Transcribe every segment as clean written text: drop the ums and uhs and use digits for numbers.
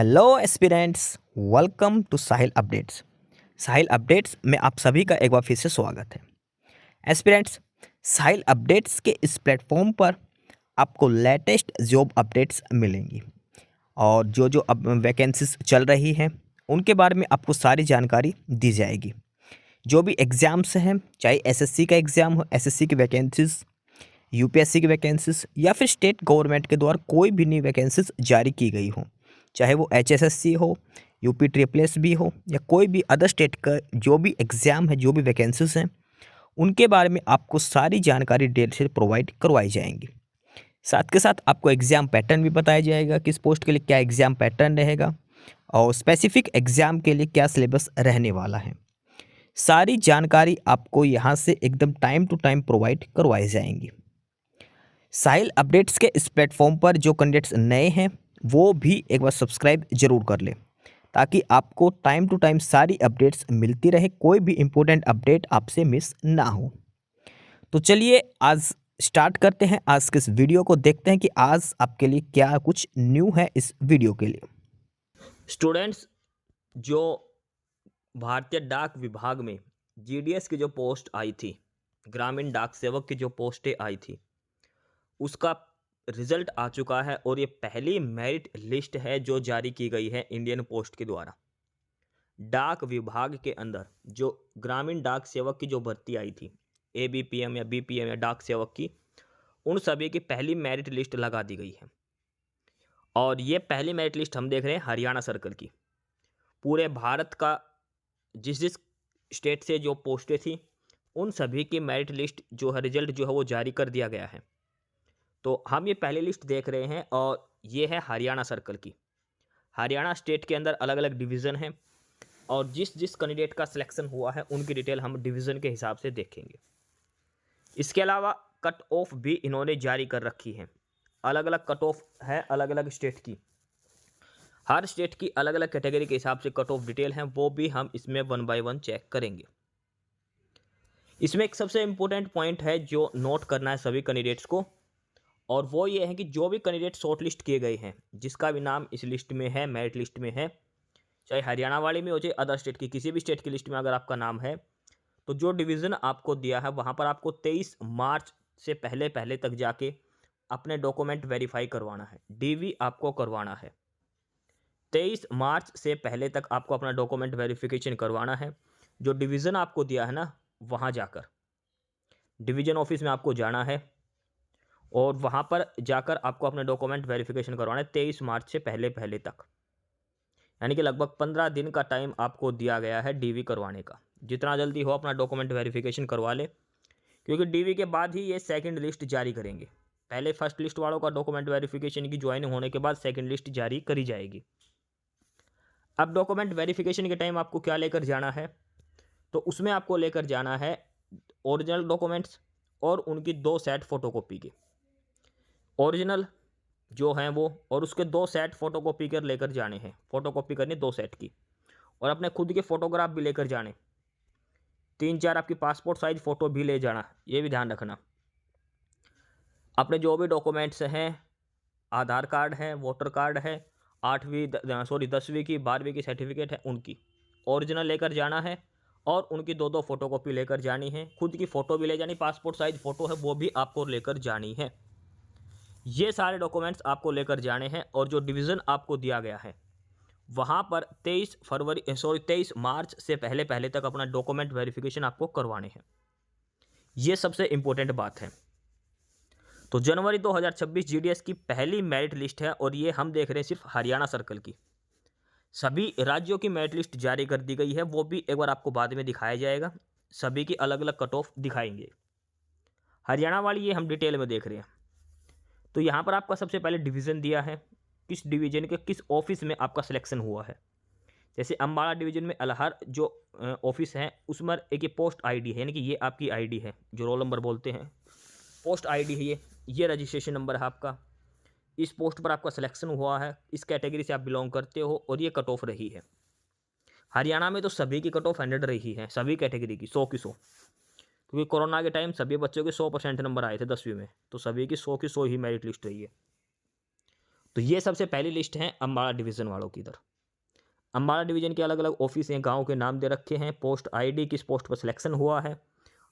Hello aspirants, welcome to Sahil updates. Sahil updates में आप सभी का एक बार फिर से स्वागत है। एस्पिरेंट्स, साहिल अपडेट्स के इस प्लेटफॉर्म पर आपको लेटेस्ट जॉब अपडेट्स मिलेंगी और जो अब वैकेंसीज चल रही हैं उनके बारे में आपको सारी जानकारी दी जाएगी। जो भी एग्ज़ाम्स हैं, चाहे एसएससी का एग्ज़ाम हो, एसएससी की वैकेंसीज, यूपीएससी की वैकेंसीज या फिर स्टेट गवर्नमेंट के द्वारा कोई भी नई वैकेंसीज जारी की गई हो, चाहे वो एचएसएससी हो, यूपी ट्रिपल एस भी हो या कोई भी अदर स्टेट का जो भी एग्ज़ाम है, जो भी वैकेंसीज हैं, उनके बारे में आपको सारी जानकारी डिटेल से प्रोवाइड करवाई जाएंगी। साथ के साथ आपको एग्ज़ाम पैटर्न भी बताया जाएगा, किस पोस्ट के लिए क्या एग्ज़ाम पैटर्न रहेगा और स्पेसिफिक एग्ज़ाम के लिए क्या सिलेबस रहने वाला है। सारी जानकारी आपको यहाँ से एकदम टाइम टू टाइम प्रोवाइड करवाई जाएंगी। साहिल अपडेट्स के इस प्लेटफॉर्म पर जो कैंडिडेट्स नए हैं वो भी एक बार सब्सक्राइब जरूर कर लें, ताकि आपको टाइम टू टाइम सारी अपडेट्स मिलती रहे, कोई भी इम्पोर्टेंट अपडेट आपसे मिस ना हो। तो चलिए आज स्टार्ट करते हैं, आज के इस वीडियो को देखते हैं कि आज आपके लिए क्या कुछ न्यू है इस वीडियो के लिए। स्टूडेंट्स, जो भारतीय डाक विभाग में जीडीएस की जो पोस्ट आई थी, ग्रामीण डाक सेवक की जो पोस्टें आई थी, उसका रिजल्ट आ चुका है और ये पहली मेरिट लिस्ट है जो जारी की गई है इंडियन पोस्ट के द्वारा। डाक विभाग के अंदर जो ग्रामीण डाक सेवक की जो भर्ती आई थी, एबीपीएम या बीपीएम या डाक सेवक की, उन सभी की पहली मेरिट लिस्ट लगा दी गई है। और ये पहली मेरिट लिस्ट हम देख रहे हैं हरियाणा सर्कल की। पूरे भारत का जिस स्टेट से जो पोस्टें थी उन सभी की मेरिट लिस्ट जो है, रिजल्ट जो है वो जारी कर दिया गया है। तो हम ये पहली लिस्ट देख रहे हैं और ये है हरियाणा सर्कल की। हरियाणा स्टेट के अंदर अलग अलग डिवीज़न हैं और जिस जिस कैंडिडेट का सिलेक्शन हुआ है उनकी डिटेल हम डिवीज़न के हिसाब से देखेंगे। इसके अलावा कट ऑफ भी इन्होंने जारी कर रखी है। अलग अलग कट ऑफ है अलग अलग स्टेट की, हर स्टेट की अलग अलग कैटेगरी के हिसाब से कट ऑफ डिटेल हैं, वो भी हम इसमें 1 बाय 1 चेक करेंगे। इसमें एक सबसे इम्पोर्टेंट पॉइंट है जो नोट करना है सभी कैंडिडेट्स को, और वो ये है कि जो भी कैंडिडेट शॉर्ट लिस्ट किए गए हैं, जिसका भी नाम इस लिस्ट में है, मेरिट लिस्ट में है, चाहे हरियाणा वाले में हो चाहे अदर स्टेट की किसी भी स्टेट की लिस्ट में अगर आपका नाम है, तो जो डिवीज़न आपको दिया है वहाँ पर आपको 23 मार्च से पहले पहले तक जाके अपने डॉक्यूमेंट वेरीफाई करवाना है, डीवी आपको करवाना है। 23 मार्च से पहले तक आपको अपना डॉक्यूमेंट वेरिफिकेशन करवाना है। जो डिवीज़न आपको दिया है ना, वहाँ जाकर डिवीज़न ऑफिस में आपको जाना है और वहाँ पर जाकर आपको अपने डॉक्यूमेंट वेरिफिकेशन करवाना है 23 मार्च से पहले पहले तक। यानी कि लगभग 15 दिन का टाइम आपको दिया गया है डीवी करवाने का। जितना जल्दी हो अपना डॉक्यूमेंट वेरिफिकेशन करवा ले, क्योंकि डीवी के बाद ही ये सेकंड लिस्ट जारी करेंगे। पहले फर्स्ट लिस्ट वालों का डॉक्यूमेंट वेरिफिकेशन की ज्वाइनिंग होने के बाद सेकंड लिस्ट जारी करी जाएगी। अब डॉक्यूमेंट वेरिफिकेशन के टाइम आपको क्या लेकर जाना है, तो उसमें आपको लेकर जाना है ओरिजिनल डॉक्यूमेंट्स और उनकी 2 सेट फ़ोटोकॉपी के। ओरिजिनल जो हैं वो, और उसके 2 सेट फ़ोटोकॉपी कर लेकर जाने हैं, फ़ोटोकॉपी करनी 2 सेट की, और अपने खुद के फ़ोटोग्राफ भी लेकर जाने, 3-4 आपकी पासपोर्ट साइज़ फ़ोटो भी ले जाना, ये भी ध्यान रखना। अपने जो भी डॉक्यूमेंट्स हैं, आधार कार्ड है, वोटर कार्ड है, 10वीं की 12वीं की सर्टिफिकेट है, उनकी ओरिजिनल लेकर जाना है और उनकी 2-2 फ़ोटोकॉपी लेकर जानी है। खुद की फ़ोटो भी ले जानी, पासपोर्ट साइज़ फ़ोटो है वो भी आपको लेकर जानी है। ये सारे डॉक्यूमेंट्स आपको लेकर जाने हैं और जो डिवीज़न आपको दिया गया है वहाँ पर 23 मार्च से पहले पहले तक अपना डॉक्यूमेंट वेरिफिकेशन आपको करवाने हैं। ये सबसे इम्पोर्टेंट बात है। तो जनवरी 2026 जीडीएस की पहली मेरिट लिस्ट है और ये हम देख रहे हैं सिर्फ हरियाणा सर्कल की। सभी राज्यों की मेरिट लिस्ट जारी कर दी गई है, वो भी एक बार आपको बाद में दिखाया जाएगा। सभी की अलग अलग कट ऑफ दिखाएंगे। हरियाणा वाली ये हम डिटेल में देख रहे हैं। तो यहाँ पर आपका सबसे पहले डिवीज़न दिया है, किस डिवीज़न के किस ऑफिस में आपका सिलेक्शन हुआ है। जैसे अम्बाला डिवीज़न में अलहर जो ऑफिस है उसमें एक ये पोस्ट आईडी है, यानी कि ये आपकी आईडी है, जो रोल नंबर बोलते हैं, पोस्ट आईडी है ये रजिस्ट्रेशन नंबर है आपका। इस पोस्ट पर आपका सिलेक्शन हुआ है, इस कैटेगरी से आप बिलोंग करते हो और ये कट ऑफ रही है। हरियाणा में तो सभी की कट ऑफ 100 रही है, सभी कैटेगरी की 100 की 100, क्योंकि कोरोना के टाइम सभी बच्चों के 100% नंबर आए थे 10वीं में, तो सभी की 100 की 100 ही मेरिट लिस्ट रही है। तो ये सबसे पहली लिस्ट है अम्बाला डिवीज़न वालों की इधर। अम्बाला डिवीज़न के अलग अलग ऑफिस हैं, गाँव के नाम दे रखे हैं, पोस्ट आईडी, किस पोस्ट पर सिलेक्शन हुआ है,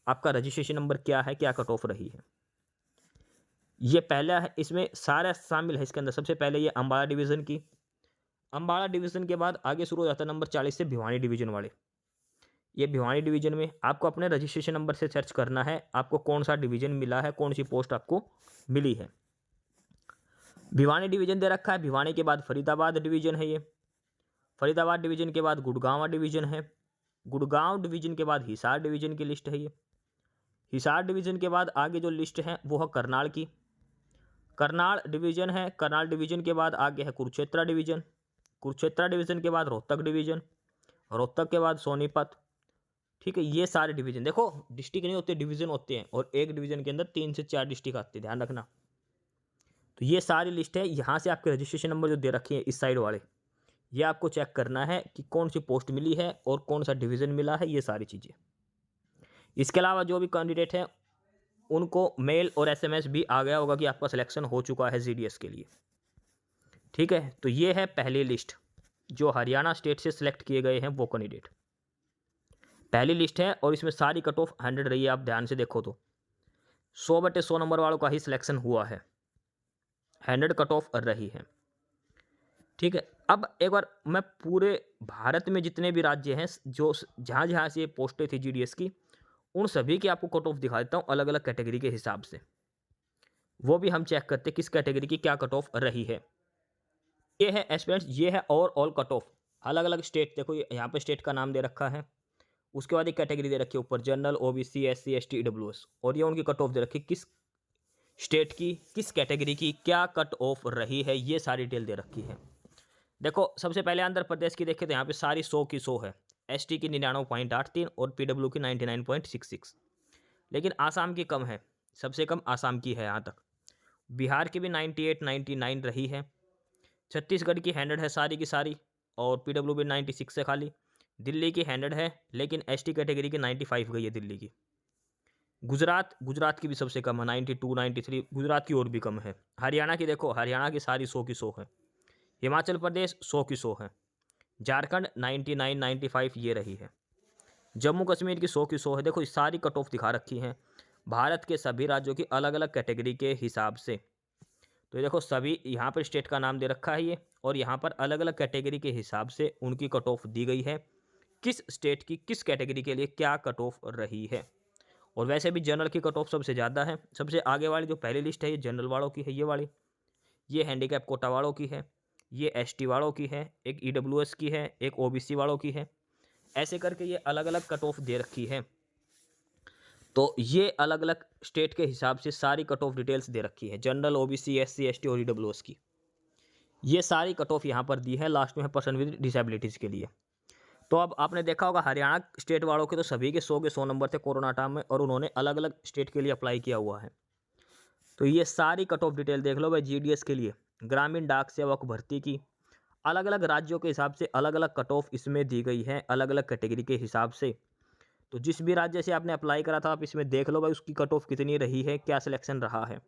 आपका रजिस्ट्रेशन नंबर क्या है, क्या कट ऑफ रही है। ये पहला है, इसमें सारा शामिल है इसके अंदर। सबसे पहले ये अम्बाला डिवीज़न की। अम्बाला डिवीज़न के बाद आगे शुरू हो जाता है नंबर 40 से भिवानी डिवीज़न वाले। ये भिवानी डिवीज़न में आपको अपने रजिस्ट्रेशन नंबर से सर्च करना है आपको कौन सा डिवीज़न मिला है, कौन सी पोस्ट आपको मिली है। भिवानी डिवीज़न दे रखा है। भिवानी के बाद फरीदाबाद डिवीज़न है ये। फरीदाबाद डिवीज़न के बाद गुड़गांव डिवीज़न है। गुड़गांव डिवीज़न के बाद हिसार डिवीज़न की लिस्ट है ये। हिसार डिवीज़न के बाद आगे जो लिस्ट है वो है करनाल की। करनाल डिवीज़न है। करनाल डिवीज़न के बाद आगे है कुरुक्षेत्र डिवीज़न। कुरुक्षेत्र डिवीज़न के बाद रोहतक डिवीज़न। रोहतक के बाद सोनीपत। ठीक है, ये सारे डिवीज़न। देखो डिस्ट्रिक्ट नहीं होते, डिवीज़न होते हैं, और एक डिवीज़न के अंदर 3 से 4 डिस्ट्रिक्ट आते हैं, ध्यान रखना। तो ये सारी लिस्ट है। यहाँ से आपके रजिस्ट्रेशन नंबर जो दे रखे हैं इस साइड वाले, ये आपको चेक करना है कि कौन सी पोस्ट मिली है और कौन सा डिवीज़न मिला है, ये सारी चीज़ें। इसके अलावा जो भी कैंडिडेट हैं उनको मेल और SMS भी आ गया होगा कि आपका सिलेक्शन हो चुका है GDS के लिए। ठीक है, तो ये है पहली लिस्ट जो हरियाणा स्टेट से सिलेक्ट किए गए हैं वो कैंडिडेट। पहली लिस्ट है और इसमें सारी कट ऑफ 100 रही है। आप ध्यान से देखो तो 100/100 नंबर वालों का ही सिलेक्शन हुआ है, 100 कट ऑफ रही है। ठीक है, अब एक बार मैं पूरे भारत में जितने भी राज्य हैं जो जहाँ जहाँ से ये पोस्टें थी GDS की, उन सभी की आपको कट ऑफ दिखा देता हूँ अलग अलग कैटेगरी के हिसाब से। वो भी हम चेक करते हैं किस कैटेगरी की क्या कट ऑफ रही है। ये है एस्पिरेंट्स, ये है ओवरऑल कट ऑफ अलग अलग स्टेट। देखो यहाँ पे स्टेट का नाम दे रखा है, उसके बाद एक कैटेगरी दे रखी है ऊपर, general, OBC, SC, ST, EWS, और ये उनकी कट ऑफ दे रखी है किस स्टेट की किस कैटेगरी की क्या कट ऑफ रही है, ये सारी डिटेल दे रखी है। देखो सबसे पहले आंध्र प्रदेश की देखें तो यहाँ पे सारी 100 की 100 है, ST की 99.83 और PW की 99.66, लेकिन आसाम की कम है, सबसे कम आसाम की है यहाँ तक। बिहार की भी 98, 99 रही है। छत्तीसगढ़ की 100 है सारी की सारी, और PW भी 96 है खाली। दिल्ली की 100 है, लेकिन ST कैटेगरी की 95 गई है दिल्ली की। गुजरात की भी सबसे कम है 92, 93, गुजरात की और भी कम है। हरियाणा की देखो, हरियाणा की सारी 100 की 100 है। हिमाचल प्रदेश 100 की 100 है। झारखंड 99, 95 ये रही है। जम्मू कश्मीर की 100 की 100 है। देखो सारी कट ऑफ दिखा रखी हैं भारत के सभी राज्यों की अलग अलग कैटेगरी के हिसाब से। तो ये देखो सभी यहाँ पर स्टेट का नाम दे रखा है ये, और यहाँ पर अलग अलग कैटेगरी के हिसाब से उनकी कट ऑफ दी गई है, किस स्टेट की किस कैटेगरी के लिए क्या कट ऑफ रही है। और वैसे भी जनरल की कट ऑफ सबसे ज़्यादा है। सबसे आगे वाली जो पहली लिस्ट है ये जनरल वालों की है, ये वाली, ये हैंडीकैप कोटा वालों की है, ये ST वालों की है, एक EWS की है, एक OBC वालों की है। ऐसे करके ये अलग अलग कट ऑफ दे रखी है। तो ये अलग अलग स्टेट के हिसाब से सारी कट ऑफ डिटेल्स दे रखी है, जनरल, OBC, SC, ST और EWS की। ये सारी कट ऑफ यहाँ पर दी है। लास्ट में है पर्सन विद डिसेबिलिटीज़ के लिए। तो अब आपने देखा होगा हरियाणा स्टेट वालों के तो सभी के 100 नंबर थे कोरोना टाइम में, और उन्होंने अलग अलग स्टेट के लिए अप्लाई किया हुआ है। तो ये सारी कट ऑफ डिटेल देख लो भाई GDS के लिए। ग्रामीण डाक सेवक भर्ती की अलग अलग राज्यों के हिसाब से अलग अलग कट ऑफ इसमें दी गई है, अलग अलग कैटेगरी के हिसाब से। तो जिस भी राज्य से आपने अप्लाई करा था आप इसमें देख लो भाई उसकी कट ऑफ कितनी रही है, क्या सिलेक्शन रहा है।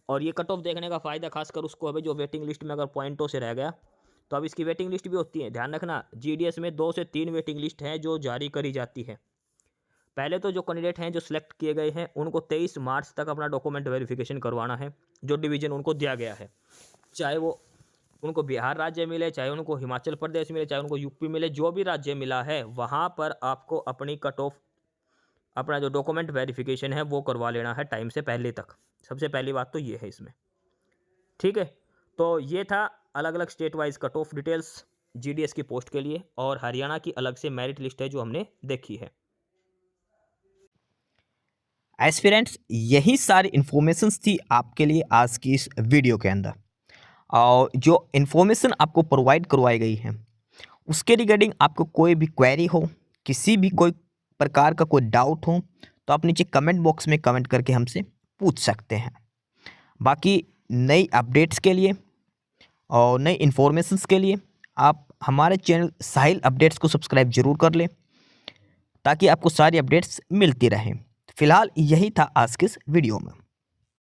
और ये कट ऑफ देखने का फ़ायदा खासकर उसको है जो वेटिंग लिस्ट में अगर पॉइंटों से रह गया तो अब इसकी वेटिंग लिस्ट भी होती है। ध्यान रखना GDS में 2 से 3 वेटिंग लिस्ट है जो जारी करी जाती है। पहले तो जो कैंडिडेट हैं जो सिलेक्ट किए गए हैं उनको 23 मार्च तक अपना डॉक्यूमेंट वेरिफिकेशन करवाना है, जो डिवीज़न उनको दिया गया है, चाहे वो उनको बिहार राज्य मिले, चाहे उनको हिमाचल प्रदेश मिले, चाहे उनको UP मिले, जो भी राज्य मिला है वहाँ पर आपको अपनी कट ऑफ अपना जो डॉक्यूमेंट वेरिफिकेशन है वो करवा लेना है टाइम से पहले तक। सबसे पहली बात तो ये है इसमें। ठीक है, तो ये था अलग अलग state wise cut off details GDS की पोस्ट के लिए, और हरियाणा की अलग से मेरिट लिस्ट है जो हमने देखी है। एस्पिरेंट्स, यही सारी इन्फॉर्मेशंस थी आपके लिए आज की इस वीडियो के अंदर। और जो इन्फॉर्मेशन आपको प्रोवाइड करवाई गई है उसके रिगार्डिंग आपको कोई भी क्वेरी हो, किसी भी कोई प्रकार का कोई डाउट हो, तो आप नीचे कमेंट बॉक्स में कमेंट करके हमसे पूछ सकते हैं। बाकी नई अपडेट्स के लिए और नई इन्फॉर्मेशंस के लिए आप हमारे चैनल साहिल अपडेट्स को सब्सक्राइब जरूर कर लें, ताकि आपको सारी अपडेट्स मिलती रहें। फिलहाल यही था आज के इस वीडियो में।